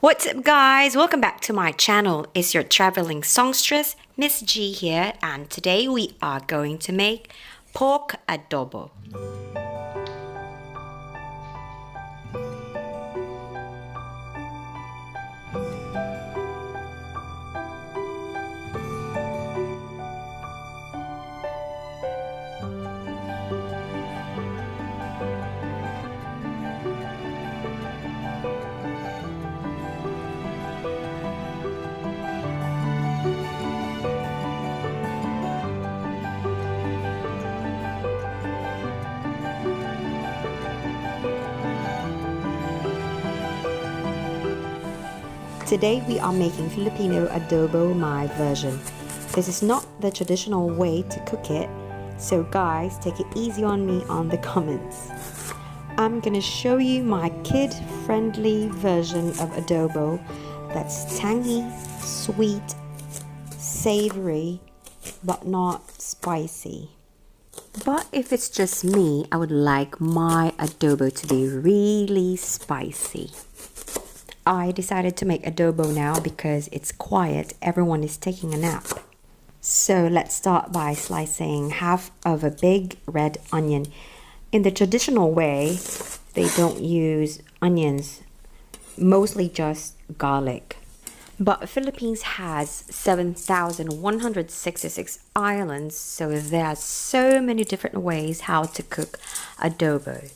What's up guys? Welcome back to my channel. It's your traveling songstress, Miss G here, and today we are going to make pork adobo. Today we are making Filipino adobo, my version. This is not the traditional way to cook it, so guys, take it easy on me on the comments. I'm gonna show you my kid-friendly version of adobo that's tangy, sweet, savory, but not spicy. But if it's just me, I would like my adobo to be really spicy. I decided to make adobo now because it's quiet, everyone is taking a nap. So let's start by slicing half of a big red onion. In the traditional way, they don't use onions, mostly just garlic. But Philippines has 7,166 islands, so there are so many different ways how to cook adobo.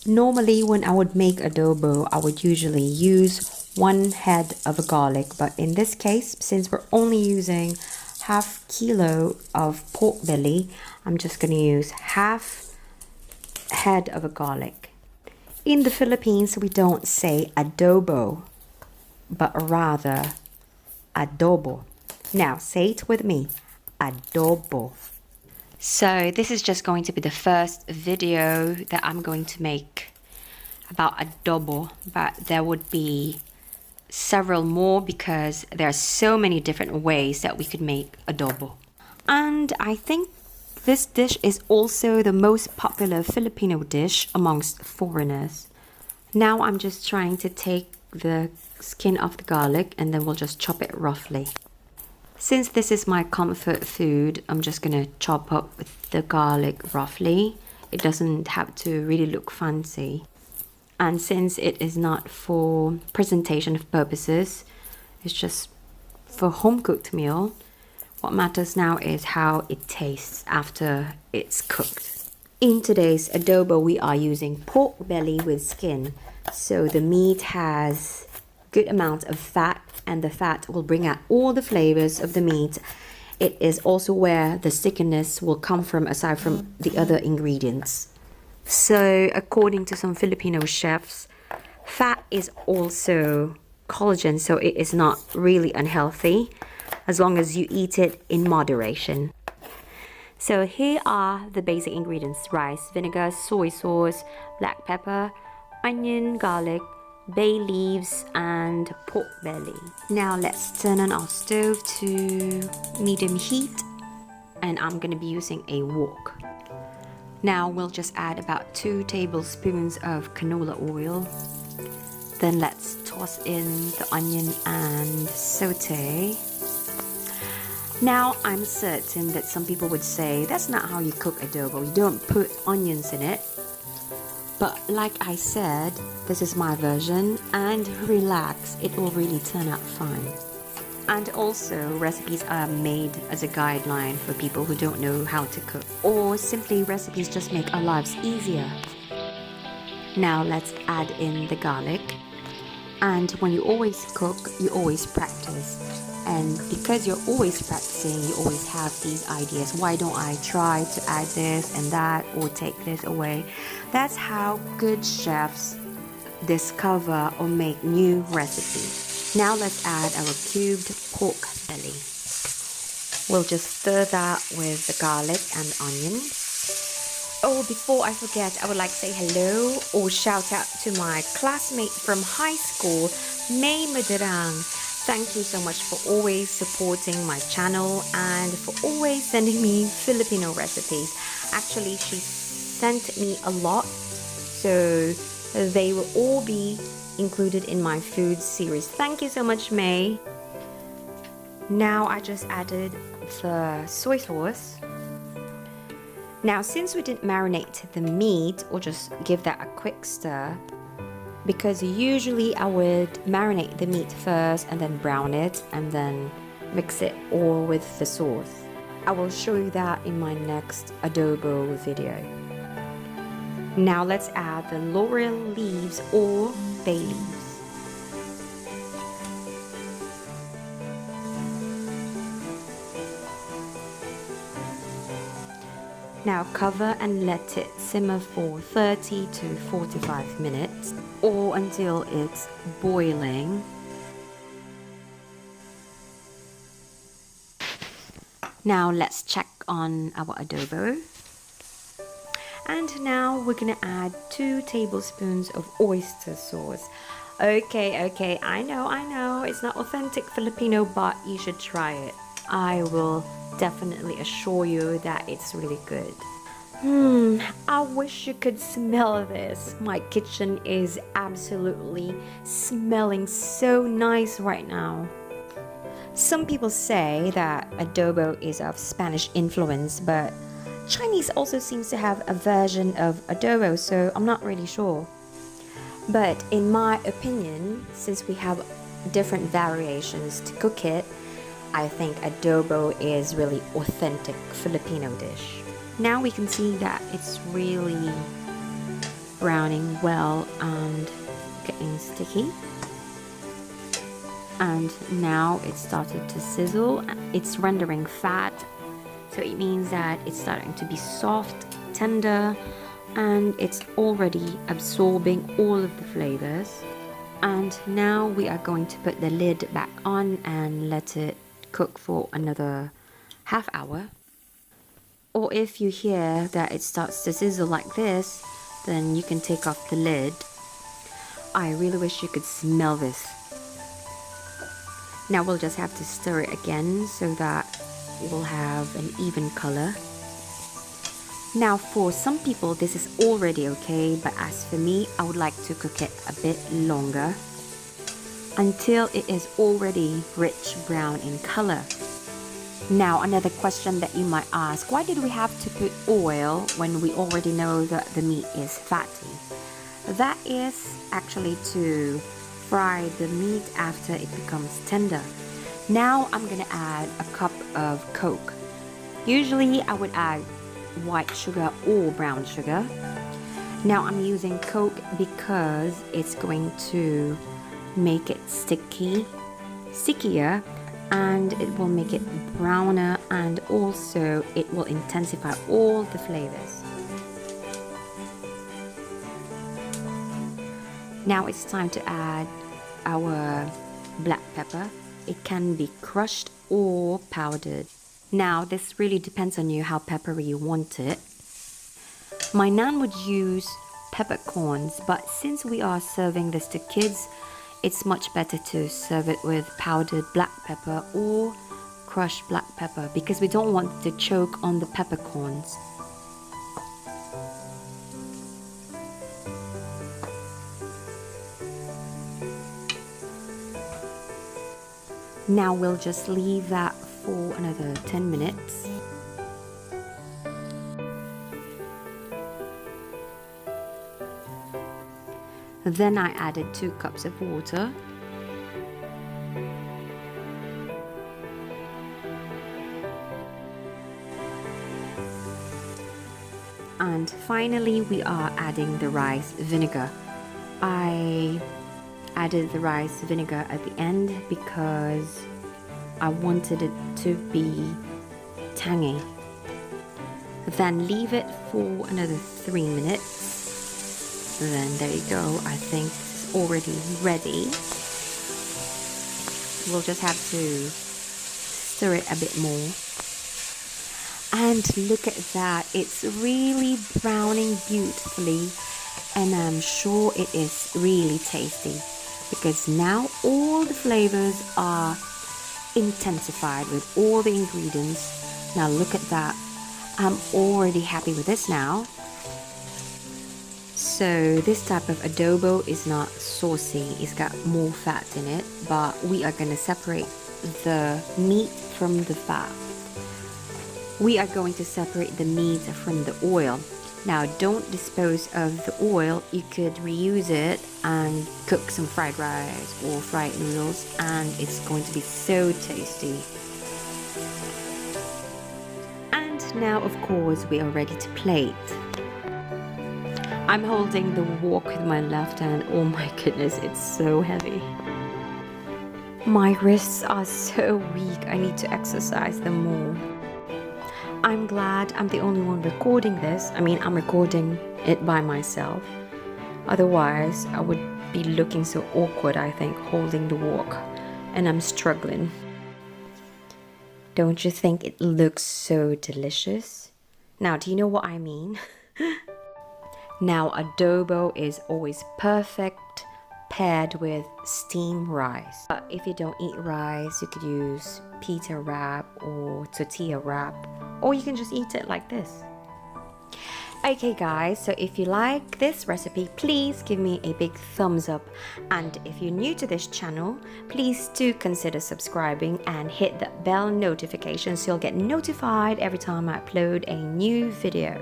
Normally when I would make adobo, I would usually use 1 head of a garlic, but in this case, since we're only using half kilo of pork belly, I'm just going to use half head of a garlic. In the Philippines, we don't say adobo, but rather adobo. Now say it with me, adobo. So this is just going to be the first video that I'm going to make about adobo, but there would be several more because there are so many different ways that we could make adobo. And I think this dish is also the most popular Filipino dish amongst foreigners. Now I'm just trying to take the skin off the garlic and then we'll just chop it roughly. Since this is my comfort food, I'm just gonna chop up the garlic roughly. It doesn't have to really look fancy. And since it is not for presentation purposes, it's just for home-cooked meal, what matters now is how it tastes after it's cooked. In today's adobo, we are using pork belly with skin. So the meat has good amount of fat, and the fat will bring out all the flavors of the meat. It is also where the stickiness will come from aside from the other ingredients. So according to some Filipino chefs, fat is also collagen, so it is not really unhealthy as long as you eat it in moderation. So here are the basic ingredients: rice, vinegar, soy sauce, black pepper, onion, garlic, bay leaves, and pork belly. Now let's turn on our stove to medium heat, and I'm going to be using a wok. Now we'll just add about 2 tablespoons of canola oil. Then let's toss in the onion and saute. Now I'm certain that some people would say that's not how you cook adobo, you don't put onions in it. But like I said, this is my version, and relax, it will really turn out fine. And also, recipes are made as a guideline for people who don't know how to cook, or simply recipes just make our lives easier. Now let's add in the garlic. And when you always cook, you always practice. And because you're always practicing, you always have these ideas. Why don't I try to add this and that or take this away? That's how good chefs discover or make new recipes. Now let's add our cubed pork belly. We'll just stir that with the garlic and onion. Oh, before I forget, I would like to say hello or shout out to my classmate from high school, May Madarang. Thank you so much for always supporting my channel and for always sending me Filipino recipes. Actually, she sent me a lot, so they will all be included in my food series. Thank you so much, May. Now I just added the soy sauce. Now since we didn't marinate the meat, we'll just give that a quick stir, because usually I would marinate the meat first and then brown it and then mix it all with the sauce. I will show you that in my next adobo video. Now let's add the laurel leaves or bay leaves. Now cover and let it simmer for 30 to 45 minutes or until it's boiling. Now let's check on our adobo. And now we're gonna add 2 tablespoons of oyster sauce. Okay, I know, it's not authentic Filipino, but you should try it. I will definitely assure you that it's really good. I wish you could smell this. My kitchen is absolutely smelling so nice right now. Some people say that adobo is of Spanish influence, but Chinese also seems to have a version of adobo, so I'm not really sure. But in my opinion, since we have different variations to cook it, I think adobo is really authentic Filipino dish. Now we can see that it's really browning well and getting sticky. And now it started to sizzle. It's rendering fat, so it means that it's starting to be soft, tender, and it's already absorbing all of the flavors. And now we are going to put the lid back on and let it cook for another half hour. Or if you hear that it starts to sizzle like this, then you can take off the lid. I really wish you could smell this. Now we'll just have to stir it again so that it will have an even color. Now for some people this is already okay, but as for me, I would like to cook it a bit longer until it is already rich brown in color. Now another question that you might ask, why did we have to put oil when we already know that the meat is fatty? That is actually to fry the meat after it becomes tender. Now I'm gonna add a cup of Coke. Usually I would add white sugar or brown sugar. Now I'm using Coke because it's going to make it stickier, and it will make it browner, and also it will intensify all the flavors. Now it's time to add our black pepper. It can be crushed or powdered. Now this really depends on you how peppery you want it. My nan would use peppercorns, but since we are serving this to kids, it's much better to serve it with powdered black pepper or crushed black pepper, because we don't want to choke on the peppercorns. Now we'll just leave that for another 10 minutes. Then I added 2 cups of water. And finally we are adding the rice vinegar. I added the rice vinegar at the end because I wanted it to be tangy. Then leave it for another 3 minutes. Then there you go, I think it's already ready. We'll just have to stir it a bit more. And look at that, it's really browning beautifully, and I'm sure it is really tasty because now all the flavors are intensified with all the ingredients. Now look at that, I'm already happy with this now. So this type of adobo is not saucy, it's got more fat in it, but we are going to separate the meat from the fat. We are going to separate the meat from the oil. Now don't dispose of the oil, you could reuse it and cook some fried rice or fried noodles, and it's going to be so tasty. And now of course we are ready to plate. I'm holding the wok with my left hand. Oh my goodness, it's so heavy. My wrists are so weak, I need to exercise them more. I'm glad I'm the only one recording this. I mean, I'm recording it by myself. Otherwise, I would be looking so awkward, I think, holding the wok. And I'm struggling. Don't you think it looks so delicious? Now, do you know what I mean? Now, adobo is always perfect paired with steamed rice. But if you don't eat rice, you could use pita wrap or tortilla wrap, or you can just eat it like this. Okay guys, so if you like this recipe, please give me a big thumbs up, and if you're new to this channel, please do consider subscribing and hit that bell notification so you'll get notified every time I upload a new video.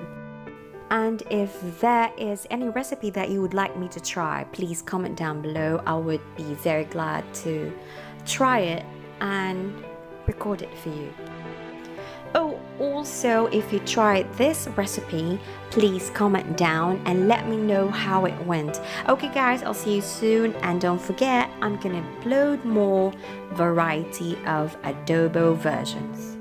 And if there is any recipe that you would like me to try, please comment down below. I would be very glad to try it and record it for you. Oh, also, if you tried this recipe, please comment down and let me know how it went. Okay guys, I'll see you soon, and don't forget, I'm gonna upload more variety of adobo versions.